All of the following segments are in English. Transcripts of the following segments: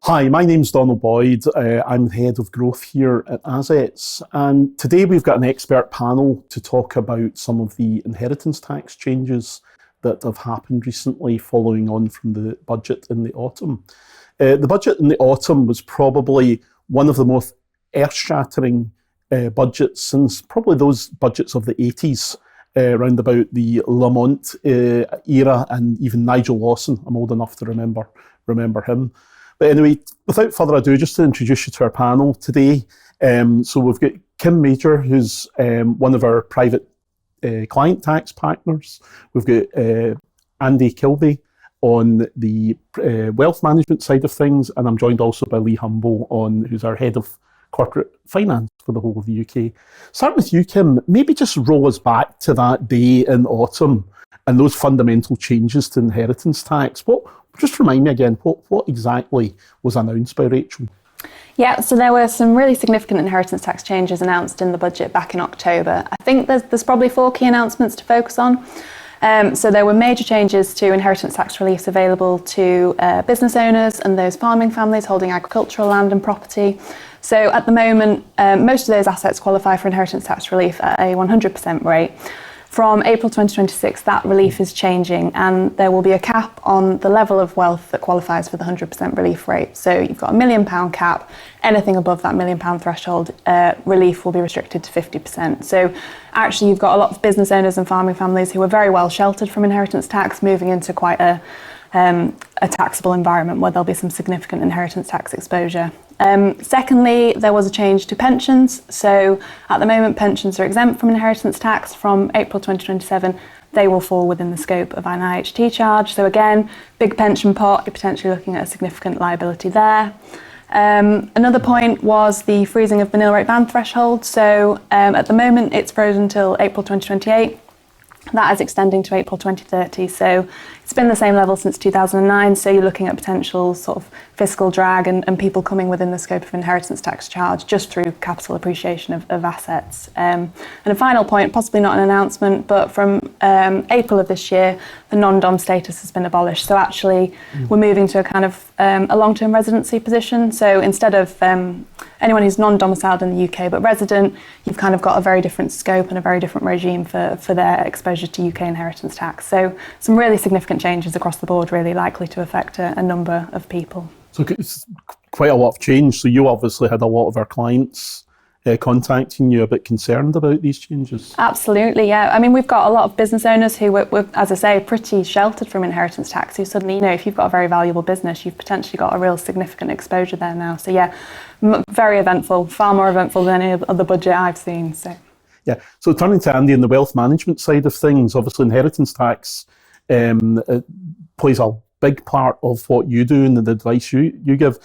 Hi, my name's Donald Boyd. I'm head of growth here at Azets, and today we've got an expert panel to talk about some of the inheritance tax changes that have happened recently following on from the budget in the autumn. The budget in the autumn was probably one of the most earth-shattering budgets since probably those budgets of the 80s, around about the Lamont era, and even Nigel Lawson. I'm old enough to remember him. But anyway, without further ado, just to introduce you to our panel today. So we've got Kim Major, who's one of our private client tax partners. We've got Andy Kilby on the wealth management side of things, and I'm joined also by Lee Humble, who's our head of corporate finance for the whole of the UK. Start with you, Kim. Maybe just roll us back to that day in autumn and those fundamental changes to inheritance tax. Just remind me again, what exactly was announced by Rachel? Yeah, so there were some really significant inheritance tax changes announced in the budget back in October. I think there's probably 4 key announcements to focus on. So there were major changes to inheritance tax reliefs available to business owners and those farming families holding agricultural land and property. So at the moment, most of those assets qualify for inheritance tax relief at a 100% rate. From April 2026, that relief is changing, and there will be a cap on the level of wealth that qualifies for the 100% relief rate. So you've got a £1 million cap. Anything above that £1 million threshold, relief will be restricted to 50%. So actually, you've got a lot of business owners and farming families who are very well sheltered from inheritance tax moving into quite a taxable environment where there'll be some significant inheritance tax exposure. Secondly, there was a change to pensions. So at the moment, pensions are exempt from inheritance tax. From April 2027, they will fall within the scope of an IHT charge. So again, big pension pot, you're potentially looking at a significant liability there. Another point was the freezing of the nil rate band threshold. So at the moment, it's frozen until April 2028. That is extending to April 2030. So it's been the same level since 2009. So you're looking at potential sort of fiscal drag and people coming within the scope of inheritance tax charge just through capital appreciation of assets. And a final point, possibly not an announcement, but from April of this year, the non-dom status has been abolished. So actually, we're moving to a kind of a long-term residency position. So instead of anyone who's non-domiciled in the UK but resident, you've kind of got a very different scope and a very different regime for their exposure to UK inheritance tax. So some really significant changes across the board, really likely to affect a number of people. So it's quite a lot of change. So you obviously had a lot of our clients contacting you a bit concerned about these changes. Absolutely, yeah. I mean, we've got a lot of business owners who were, as I say, pretty sheltered from inheritance tax, who suddenly, if you've got a very valuable business, you've potentially got a real significant exposure there now. So yeah, very eventful, far more eventful than any other budget I've seen. So. Yeah, so turning to Andy on the wealth management side of things, obviously inheritance tax plays a big part of what you do and the advice you give.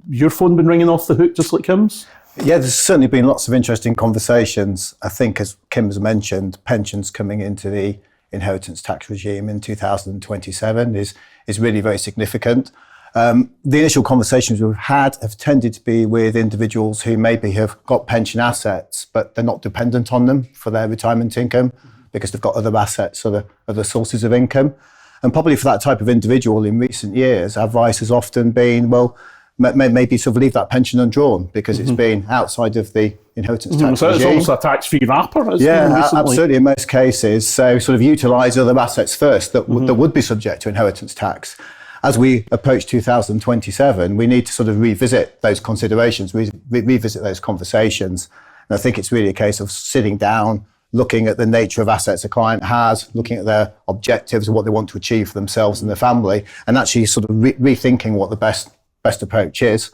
Your phone been ringing off the hook just like Kim's? Yeah, there's certainly been lots of interesting conversations. I think, as Kim has mentioned, pensions coming into the inheritance tax regime in 2027 is really very significant. The initial conversations we've had have tended to be with individuals who maybe have got pension assets, but they're not dependent on them for their retirement income because they've got other assets or other sources of income. And probably for that type of individual in recent years, our advice has often been, well, maybe sort of leave that pension undrawn because it's been outside of the inheritance tax regime. So it's almost a tax-free wrapper. Yeah, absolutely, in most cases. So sort of utilise other assets first that would be subject to inheritance tax. As we approach 2027, we need to sort of revisit those considerations, revisit those conversations. And I think it's really a case of sitting down, looking at the nature of assets a client has, looking at their objectives and what they want to achieve for themselves and their family, and actually sort of rethinking what the best approach is.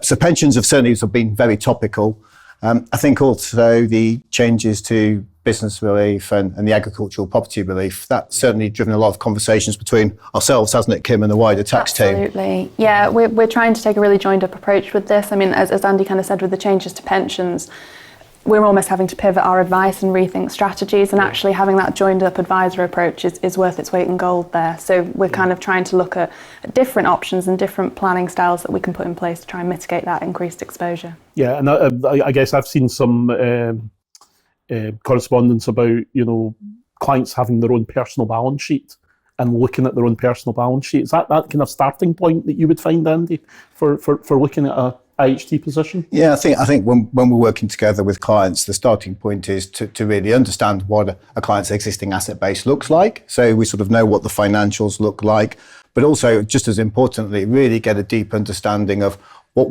So pensions have certainly been very topical. I think also the changes to business relief and the agricultural property relief, that's certainly driven a lot of conversations between ourselves, hasn't it, Kim, and the wider tax team? Absolutely. Yeah, we're trying to take a really joined up approach with this. I mean, as Andy kind of said, with the changes to pensions, we're almost having to pivot our advice and rethink strategies, and actually having that joined up advisor approach is worth its weight in gold there. So we're kind of trying to look at different options and different planning styles that we can put in place to try and mitigate that increased exposure. Yeah, and I guess I've seen some correspondence about, clients having their own personal balance sheet and looking at their own personal balance sheet. Is that kind of starting point that you would find, Andy, for looking at a IHT position? Yeah, I think when we're working together with clients, the starting point is to really understand what a client's existing asset base looks like. So we sort of know what the financials look like, but also, just as importantly, really get a deep understanding of what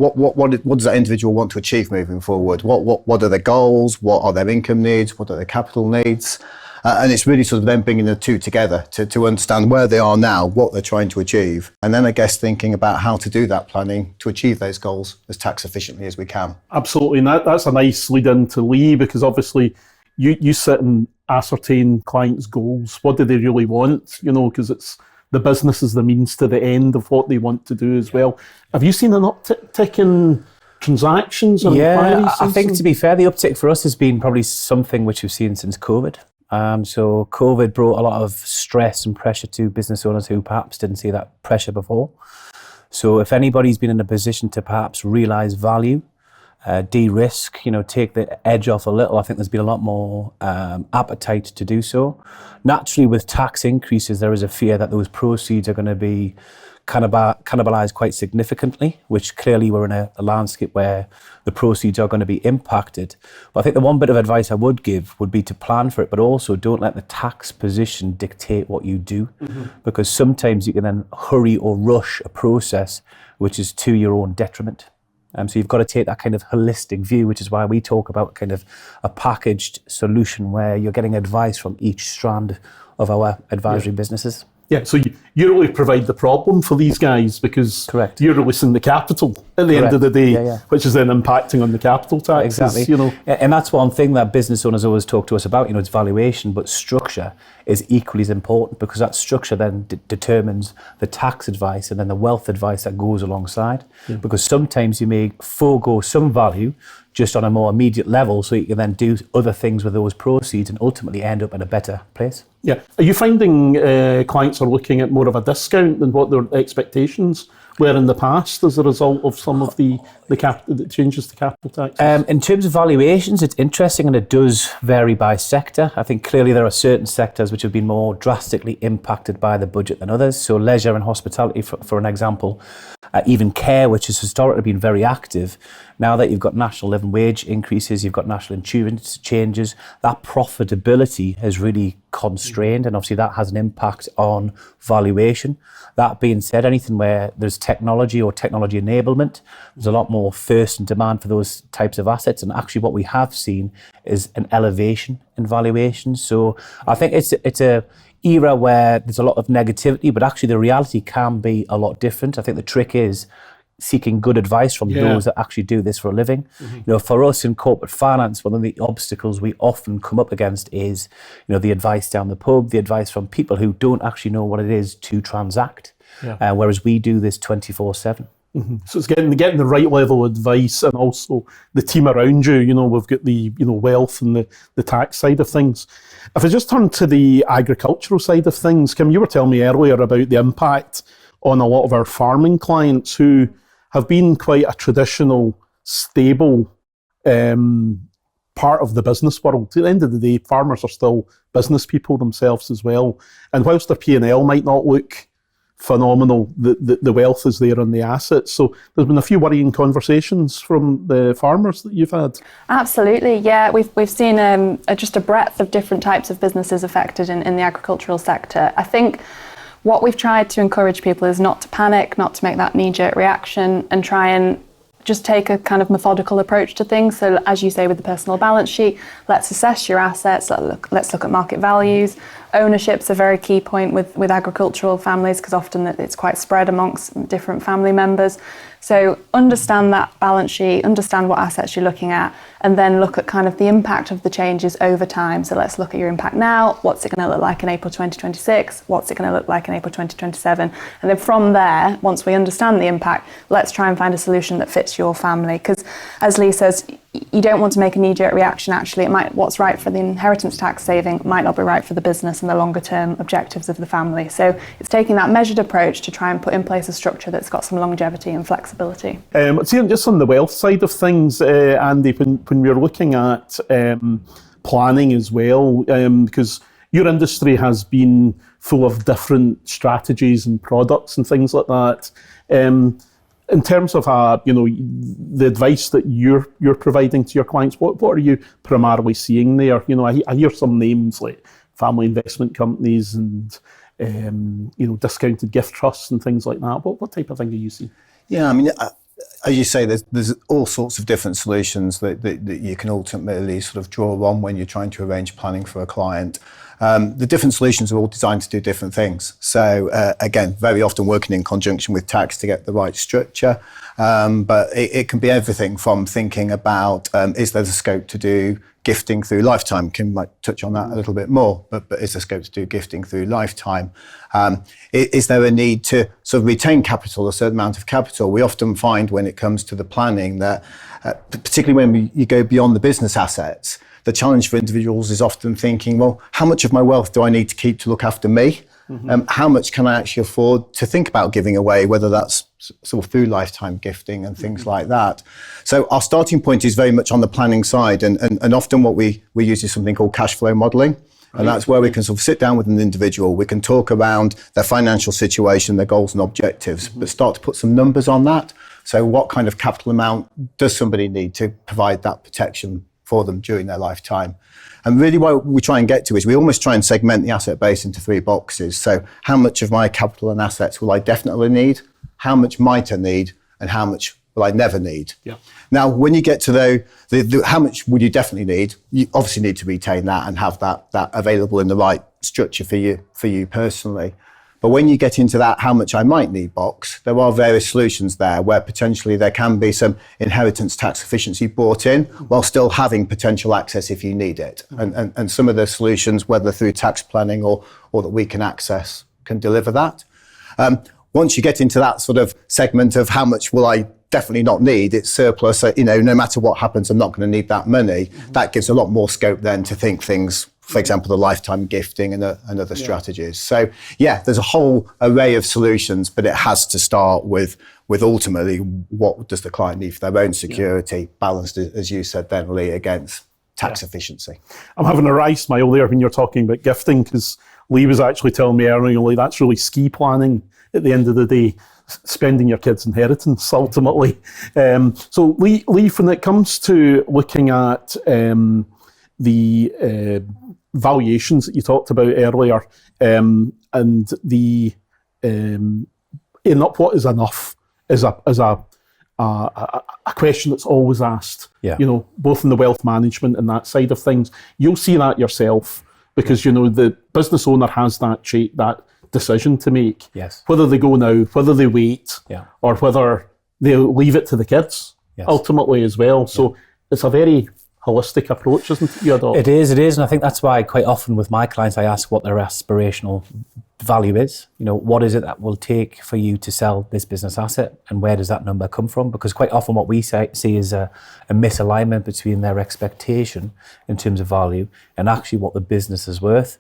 does that individual want to achieve moving forward? What are their goals? What are their income needs? What are their capital needs? And it's really sort of then bringing the two together to understand where they are now, what they're trying to achieve. And then I guess thinking about how to do that planning to achieve those goals as tax efficiently as we can. Absolutely. And that's a nice lead into Lee, because obviously you sit and ascertain clients' goals. What do they really want? Because it's the business is the means to the end of what they want to do as well. Have you seen an uptick in transactions and inquiries? I think, to be fair, the uptick for us has been probably something which we've seen since COVID. So COVID brought a lot of stress and pressure to business owners who perhaps didn't see that pressure before. So if anybody's been in a position to perhaps realise value, de-risk, take the edge off a little, I think there's been a lot more appetite to do so. Naturally, with tax increases, there is a fear that those proceeds are going to be cannibalised quite significantly, which clearly we're in a landscape where the proceeds are going to be impacted. But I think the one bit of advice I would give would be to plan for it, but also don't let the tax position dictate what you do, because sometimes you can then hurry or rush a process which is to your own detriment. So you've got to take that kind of holistic view, which is why we talk about kind of a packaged solution where you're getting advice from each strand of our advisory businesses. Yeah, so you really provide the problem for these guys, because Correct. you're releasing the capital at the end of the day, which is then impacting on the capital taxes. Exactly. And that's one thing that business owners always talk to us about, it's valuation, but structure is equally as important, because that structure then determines the tax advice and then the wealth advice that goes alongside. Because sometimes you may forego some value just on a more immediate level, so you can then do other things with those proceeds and ultimately end up in a better place. Yeah. Are you finding clients are looking at more of a discount than what their expectations were in the past as a result of some of the changes to capital taxes? In terms of valuations, it's interesting, and it does vary by sector. I think clearly there are certain sectors which have been more drastically impacted by the budget than others. So leisure and hospitality, for an example, even care, which has historically been very active. Now that you've got national living wage increases, you've got national insurance changes, that profitability has really constrained, and obviously that has an impact on valuation. That being said, anything where there's technology or technology enablement, there's a lot more thirst and demand for those types of assets, and actually what we have seen is an elevation in valuation. So I think it's a era where there's a lot of negativity, but actually the reality can be a lot different. I think the trick is seeking good advice from those that actually do this for a living. For us in corporate finance, one of the obstacles we often come up against is, the advice down the pub, the advice from people who don't actually know what it is to transact, whereas we do this 24/7. So it's getting the right level of advice, and also the team around you. We've got the wealth and the tax side of things. If I just turn to the agricultural side of things, Kim, you were telling me earlier about the impact on a lot of our farming clients who have been quite a traditional, stable part of the business world. At the end of the day, farmers are still business people themselves as well. And whilst their P&L might not look phenomenal, the wealth is there in the assets. So there's been a few worrying conversations from the farmers that you've had. Absolutely, yeah. We've seen just a breadth of different types of businesses affected in the agricultural sector. I think what we've tried to encourage people is not to panic, not to make that knee-jerk reaction, and try and just take a kind of methodical approach to things. So as you say, with the personal balance sheet, let's assess your assets, let's look at market values. Ownership's a very key point with agricultural families, because often it's quite spread amongst different family members. So understand that balance sheet, understand what assets you're looking at, and then look at kind of the impact of the changes over time. So let's look at your impact now. What's it going to look like in April 2026? What's it going to look like in April 2027? And then from there, once we understand the impact, let's try and find a solution that fits your family. Because as Lee says, you don't want to make a knee-jerk reaction. Actually, what's right for the inheritance tax saving might not be right for the business and the longer-term objectives of the family. So it's taking that measured approach to try and put in place a structure that's got some longevity and flexibility. See, just on the wealth side of things, Andy, when we're looking at planning as well, because your industry has been full of different strategies and products and things like that. In terms of the advice that you're providing to your clients, what are you primarily seeing there? I hear some names like family investment companies and discounted gift trusts and things like that. What type of thing are you seeing? Yeah, I mean, as you say, there's all sorts of different solutions that you can ultimately sort of draw on when you're trying to arrange planning for a client. The different solutions are all designed to do different things. So again, very often working in conjunction with tax to get the right structure. But it can be everything from thinking about, is there the scope to do gifting through lifetime? Kim might touch on that a little bit more, but is there scope to do gifting through lifetime? Is there a need to sort of retain capital, a certain amount of capital? We often find when it comes to the planning that, particularly when you go beyond the business assets, the challenge for individuals is often thinking, well, how much of my wealth do I need to keep to look after me? How much can I actually afford to think about giving away, whether that's sort of through lifetime gifting and things like that. So our starting point is very much on the planning side, and often what we use is something called cash flow modelling. And that's where we can sort of sit down with an individual, we can talk around their financial situation, their goals and objectives, but start to put some numbers on that. So what kind of capital amount does somebody need to provide that protection for them during their lifetime? And really what we try and get to is we almost try and segment the asset base into 3 boxes. So how much of my capital and assets will I definitely need? How much might I need? And how much will I never need? Yeah. Now, when you get to the how much would you definitely need, you obviously need to retain that and have that available in the right structure for you personally. But when you get into that how much I might need box, there are various solutions there where potentially there can be some inheritance tax efficiency brought in while still having potential access if you need it. And some of the solutions, whether through tax planning or that we can access, can deliver that. Once you get into that sort of segment of how much will I definitely not need, it's surplus, no matter what happens, I'm not going to need that money. That gives a lot more scope then to think things, for example, the lifetime gifting and other strategies. So yeah, there's a whole array of solutions, but it has to start with ultimately what does the client need for their own security, balanced, as you said then, Lee, against tax efficiency. I'm having a wry smile there when you're talking about gifting, because Lee was actually telling me earlier, that's really ski planning at the end of the day, spending your kids' inheritance ultimately. So Lee, when it comes to looking at the valuations that you talked about earlier, and the what is enough is a question that's always asked. Yeah. Both in the wealth management and that side of things. You'll see that yourself because the business owner has that decision to make. Yes. Whether they go now, whether they wait, or whether they'll leave it to the kids ultimately as well. So it's a very holistic approach, isn't it, you adopt? It is, and I think that's why quite often with my clients I ask what their aspirational value is. What is it that will take for you to sell this business asset, and where does that number come from? Because quite often what we see is a misalignment between their expectation in terms of value and actually what the business is worth.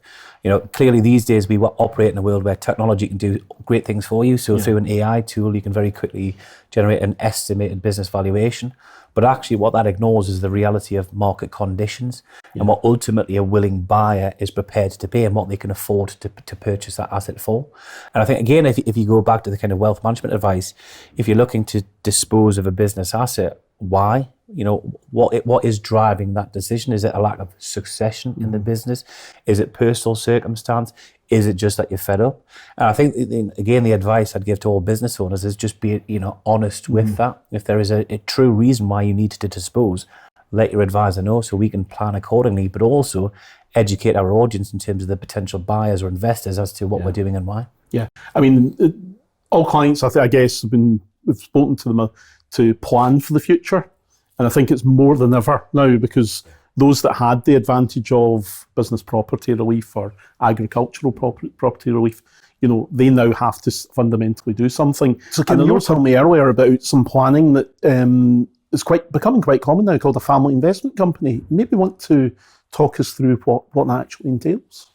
Clearly these days we operate in a world where technology can do great things for you. So through an AI tool, you can very quickly generate an estimated business valuation. But actually what that ignores is the reality of market conditions and what ultimately a willing buyer is prepared to pay and what they can afford to purchase that asset for. And I think, again, if you go back to the kind of wealth management advice, if you're looking to dispose of a business asset, why? What is driving that decision? Is it a lack of succession in the business? Is it personal circumstance? Is it just that you're fed up? And I think, again, the advice I'd give to all business owners is just be, honest with that. If there is a true reason why you need to dispose, let your advisor know so we can plan accordingly, but also educate our audience in terms of the potential buyers or investors as to what we're doing and why. Yeah. I mean, all clients, I guess, we've spoken to them to plan for the future. And I think it's more than ever now, because those that had the advantage of business property relief or agricultural property relief, they now have to fundamentally do something. So you were telling me earlier about some planning that is becoming quite common now, called a family investment company. Maybe want to talk us through what that actually entails.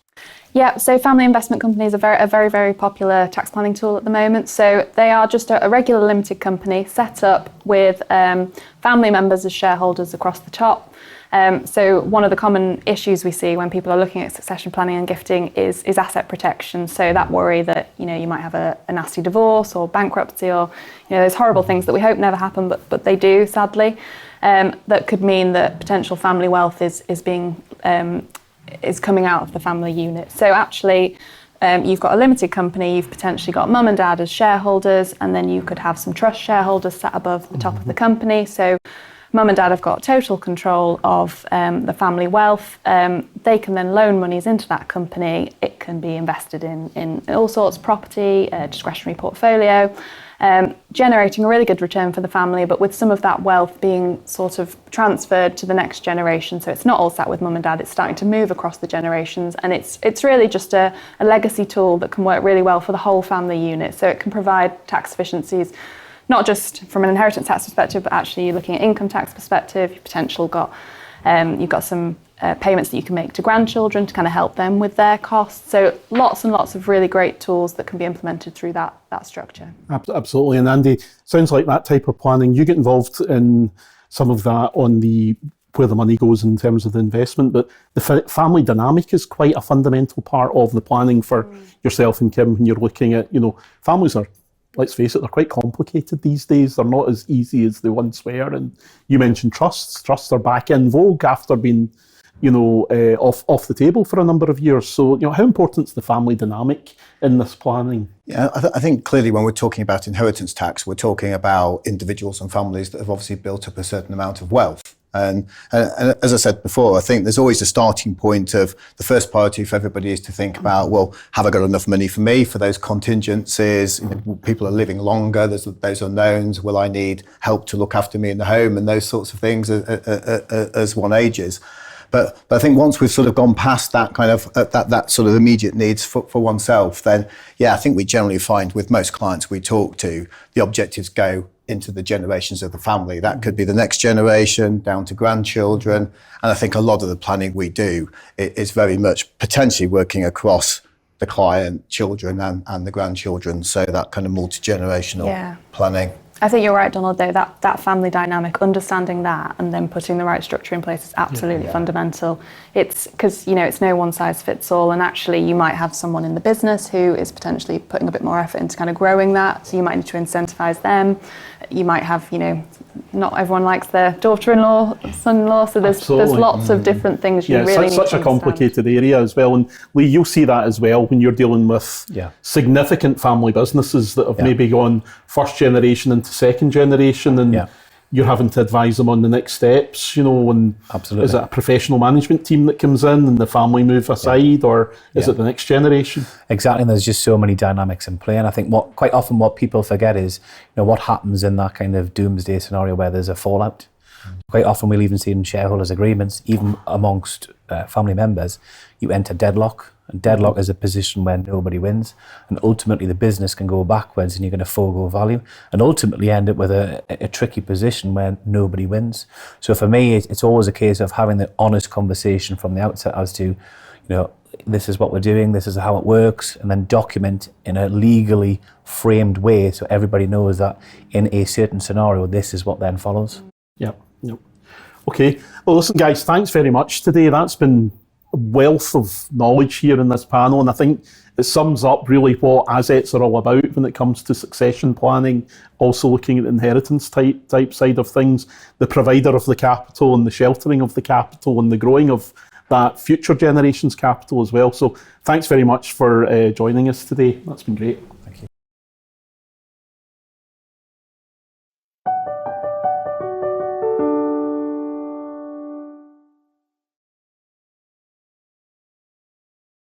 Yeah, so family investment companies are a very, very popular tax planning tool at the moment. So they are just a regular limited company set up with family members as shareholders across the top. So one of the common issues we see when people are looking at succession planning and gifting is asset protection. So that worry that, you know, you might have a nasty divorce or bankruptcy, or, you know, those horrible things that we hope never happen, but they do, sadly. That could mean that potential family wealth is coming out of the family unit. So actually, you've got a limited company, you've potentially got mum and dad as shareholders, and then you could have some trust shareholders sat above the top of the company. So mum and dad have got total control of the family wealth. They can then loan monies into that company. It can be invested in all sorts of property, discretionary portfolio, generating a really good return for the family, but with some of that wealth being sort of transferred to the next generation. So it's not all sat with mum and dad, it's starting to move across the generations, and it's really just a legacy tool that can work really well for the whole family unit. So it can provide tax efficiencies, not just from an inheritance tax perspective, but actually you're looking at income tax perspective. You've got some payments that you can make to grandchildren to kind of help them with their costs. So lots and lots of really great tools that can be implemented through that structure. Absolutely. And Andy, sounds like that type of planning, you get involved in some of that on where the money goes in terms of the investment, but the family dynamic is quite a fundamental part of the planning for yourself and Kim when you're looking at, you know, families are, let's face it, they're quite complicated these days. They're not as easy as they once were. And you mentioned trusts. Trusts are back in vogue after being, you know, off the table for a number of years. So, you know, how important is the family dynamic in this planning? Yeah, I think clearly when we're talking about inheritance tax, we're talking about individuals and families that have obviously built up a certain amount of wealth. And as I said before, I think there's always a starting point of the first priority for everybody is to think about, well, have I got enough money for me for those contingencies? You know, people are living longer, there's those unknowns. Will I need help to look after me in the home, and those sorts of things as one ages? But I think once we've sort of gone past that kind of that sort of immediate needs for oneself, then yeah, I think we generally find with most clients we talk to, the objectives go into the generations of the family. That could be the next generation down to grandchildren. And I think a lot of the planning we do is very much potentially working across the client, children and the grandchildren. So that kind of multi-generational planning. I think you're right, Donald, though, that family dynamic, understanding that and then putting the right structure in place is absolutely fundamental. It's because, you know, it's no one size fits all, and actually you might have someone in the business who is potentially putting a bit more effort into kind of growing that, so you might need to incentivize them. You might have, you know, not everyone likes their daughter-in-law, son-in-law, so there's lots of different things you really need to understand. It's such a complicated area as well, and Lee, you'll see that as well when you're dealing with significant family businesses that have maybe gone first generation into second generation, and you're having to advise them on the next steps, you know, and is it a professional management team that comes in and the family move aside, or is it the next generation? Exactly, and there's just so many dynamics in play. And I think quite often what people forget is, you know, what happens in that kind of doomsday scenario where there's a fallout. Quite often we'll even see in shareholders' agreements, even amongst family members, you enter deadlock. And deadlock is a position where nobody wins. And ultimately the business can go backwards and you're going to forego value and ultimately end up with a tricky position where nobody wins. So for me, it's always a case of having the honest conversation from the outset as to, you know, this is what we're doing, this is how it works, and then document in a legally framed way so everybody knows that in a certain scenario, this is what then follows. Yep. Okay. Well, listen, guys, thanks very much today. That's been a wealth of knowledge here in this panel, and I think it sums up really what Azets are all about when it comes to succession planning, also looking at the inheritance type side of things, the provider of the capital and the sheltering of the capital and the growing of that future generations capital as well. So thanks very much for joining us today. That's been great.